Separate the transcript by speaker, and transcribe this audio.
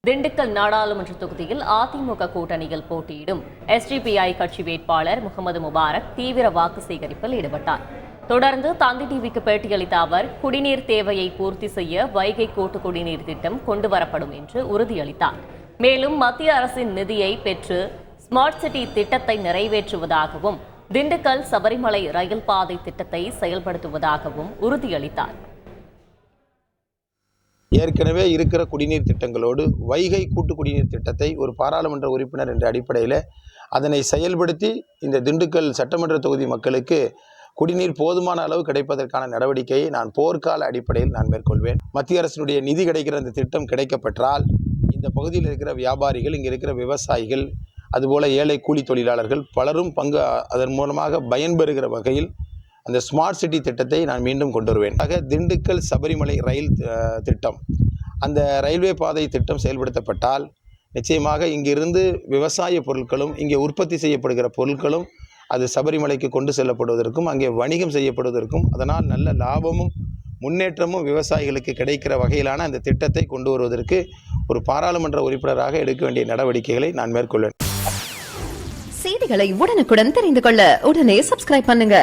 Speaker 1: திண்டுக்கல் நாடாளுமன்ற தொகுதியில் அதிமுக கூட்டணியில் போட்டியிடும் SDPI கட்சி வேட்பாளர் முகமது முபாரக் தீவிர வாக்கு சேகரிப்பில் ஈடுபட்டார். தொடர்ந்து தந்தி டிவிக்கு பேட்டியளித்த அவர், குடிநீர் தேவையை பூர்த்தி செய்ய வைகை கூட்டு குடிநீர் திட்டம் கொண்டுவரப்படும் என்று உறுதியளித்தார். மேலும் மத்திய அரசின் நிதியை பெற்று ஸ்மார்ட் சிட்டி திட்டத்தை நிறைவேற்றுவதாகவும், திண்டுக்கல் சபரிமலை ரயில் பாதை திட்டத்தை செயல்படுத்துவதாகவும் உறுதியளித்தார்.
Speaker 2: ஏற்கனவே இருக்கிற குடிநீர் திட்டங்களோடு வைகை கூட்டு குடிநீர் திட்டத்தை ஒரு பாராளுமன்ற உறுப்பினர் என்ற அடிப்படையில் அதனை செயல்படுத்தி இந்த திண்டுக்கல் சட்டமன்ற தொகுதி மக்களுக்கு குடிநீர் போதுமான அளவு கிடைப்பதற்கான நடவடிக்கையை நான் போர்க்கால அடிப்படையில் மேற்கொள்வேன். மத்திய அரசினுடைய நிதி கிடைக்கிற அந்த திட்டம் கிடைக்கப்பெற்றால் இந்த பகுதியில் இருக்கிற வியாபாரிகள், இங்கே இருக்கிற விவசாயிகள், அதுபோல் ஏழை கூலி தொழிலாளர்கள் பலரும் அதன் மூலமாக பயன்பெறுகிற வகையில் அந்த ஸ்மார்ட் சிட்டி திட்டத்தை நான் மீண்டும் கொண்டு வருவேன். ஆக திண்டுக்கல் சபரிமலை ரயில் திட்டம், அந்த ரயில்வே பாதை திட்டம் செயல்படுத்தப்பட்டால் நிச்சயமாக இங்கிருந்து விவசாய பொருட்களும், இங்கே உற்பத்தி செய்யப்படுகிற பொருட்களும் அது சபரிமலைக்கு கொண்டு செல்லப்படுவதற்கும், அங்கே வணிகம் செய்யப்படுவதற்கும், அதனால் நல்ல லாபமும் முன்னேற்றமும் விவசாயிகளுக்கு கிடைக்கிற வகையிலான அந்த திட்டத்தை கொண்டு வருவதற்கு ஒரு பாராளுமன்ற உறுப்பினராக எடுக்க வேண்டிய நடவடிக்கைகளை நான் மேற்கொள்வேன்.
Speaker 3: செய்திகளை உடனுக்குடன் தெரிந்து கொள்ள உடனே சப்ஸ்கிரைப் பண்ணுங்க.